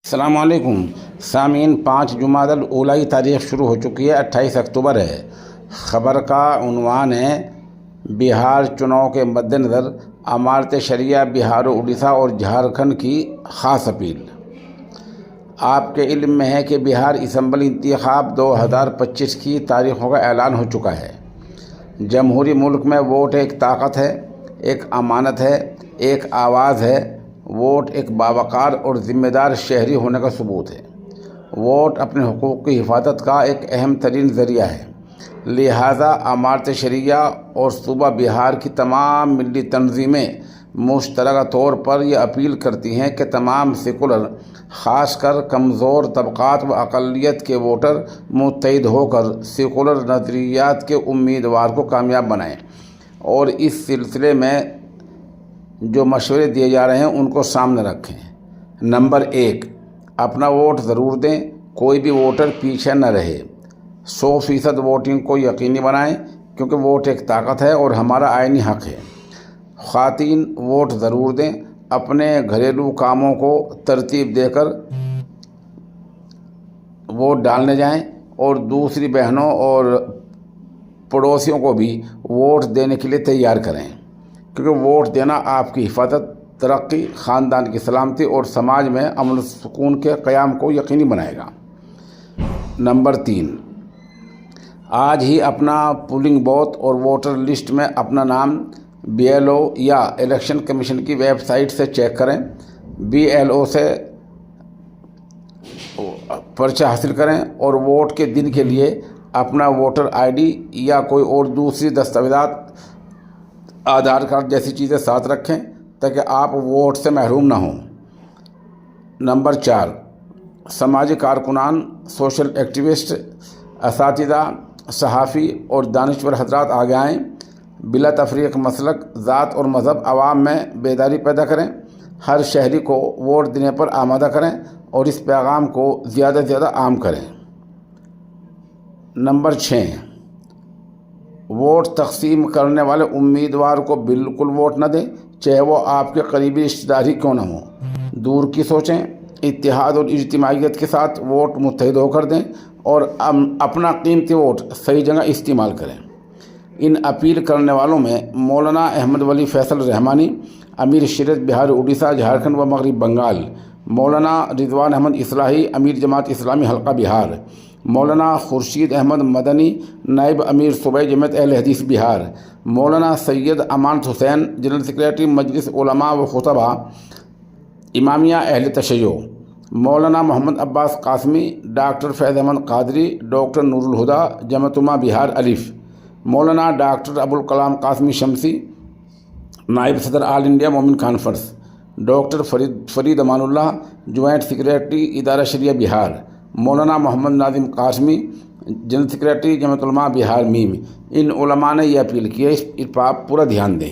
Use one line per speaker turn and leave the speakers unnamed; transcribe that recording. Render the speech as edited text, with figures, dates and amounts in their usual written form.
السلام علیکم سامعین، 5 جمادی الاولیٰ کی تاریخ شروع ہو چکی ہے، 28 اکتوبر ہے۔ خبر کا عنوان ہے بہار چناؤ کے مد نظر امارت شریعہ بہار و اڑیسہ اور جھارکھنڈ کی خاص اپیل۔ آپ کے علم میں ہے کہ بہار اسمبلی انتخاب 2025 کی تاریخوں کا اعلان ہو چکا ہے۔ جمہوری ملک میں ووٹ ایک طاقت ہے، ایک امانت ہے، ایک آواز ہے۔ ووٹ ایک باوقار اور ذمہ دار شہری ہونے کا ثبوت ہے۔ ووٹ اپنے حقوق کی حفاظت کا ایک اہم ترین ذریعہ ہے۔ لہٰذا امارت شریعہ اور صوبہ بہار کی تمام ملی تنظیمیں مشترکہ طور پر یہ اپیل کرتی ہیں کہ تمام سیکولر، خاص کر کمزور طبقات و اقلیت کے ووٹر متحد ہو کر سیکولر نظریات کے امیدوار کو کامیاب بنائیں اور اس سلسلے میں جو مشورے دیے جا رہے ہیں ان کو سامنے رکھیں۔ نمبر 1، اپنا ووٹ ضرور دیں، کوئی بھی ووٹر پیچھے نہ رہے۔ 100% ووٹنگ کو یقینی بنائیں کیونکہ ووٹ ایک طاقت ہے اور ہمارا آئینی حق ہے۔ خواتین ووٹ ضرور دیں، اپنے گھریلو کاموں کو ترتیب دے کر ووٹ ڈالنے جائیں اور دوسری بہنوں اور پڑوسیوں کو بھی ووٹ دینے کے لیے تیار کریں، کیونکہ ووٹ دینا آپ کی حفاظت، ترقی، خاندان کی سلامتی اور سماج میں امن و سکون کے قیام کو یقینی بنائے گا۔ نمبر 3، آج ہی اپنا پولنگ بوتھ اور ووٹر لسٹ میں اپنا نام BLO یا الیکشن کمیشن کی ویب سائٹ سے چیک کریں۔ BLO سے پرچہ حاصل کریں اور ووٹ کے دن کے لیے اپنا ووٹر ID یا کوئی اور دوسری دستاویزات، آدھار کارڈ جیسی چیزیں ساتھ رکھیں تاکہ آپ ووٹ سے محروم نہ ہوں۔ نمبر 4، سماجی کارکنان، سوشل ایکٹیوسٹ، اساتذہ، صحافی اور دانشور حضرات آگے آئیں، بلا تفریق مسلک، ذات اور مذہب عوام میں بیداری پیدا کریں، ہر شہری کو ووٹ دینے پر آمادہ کریں اور اس پیغام کو زیادہ سے زیادہ عام کریں۔ نمبر 6، ووٹ تقسیم کرنے والے امیدوار کو بالکل ووٹ نہ دیں، چاہے وہ آپ کے قریبی رشتہ دار ہی کیوں نہ ہوں۔ دور کی سوچیں، اتحاد اور اجتماعیت کے ساتھ ووٹ متحد ہو کر دیں اور اپنا قیمتی ووٹ صحیح جگہ استعمال کریں۔ ان اپیل کرنے والوں میں مولانا احمد ولی فیصل رحمانی، امیر شریعت بہار اڑیسہ جھارکھنڈ و مغرب بنگال، مولانا رضوان احمد اصلاحی، امیر جماعت اسلامی حلقہ بہار، مولانا خورشید احمد مدنی، نائب امیر صوبائی جماعت اہل حدیث بہار، مولانا سید امانت حسین، جنرل سیکریٹری مجلس علماء و خطبہ امامیہ اہل تشیع، مولانا محمد عباس قاسمی، ڈاکٹر فیض احمد قادری، ڈاکٹر نور الہدیٰ، جمعیت علماء بہار الف، مولانا ڈاکٹر ابوالکلام قاسمی شمسی، نائب صدر آل انڈیا مومن conference, doctor Farid Aman Ullah, joint secretary ادارہ شریعہ بہار، مولانا محمد ناظم قاسمی، جنرل سیکریٹری جمعیت علماء بہار میم۔ ان علماء نے یہ اپیل کی ہے، اس پر آپ پورا دھیان دیں۔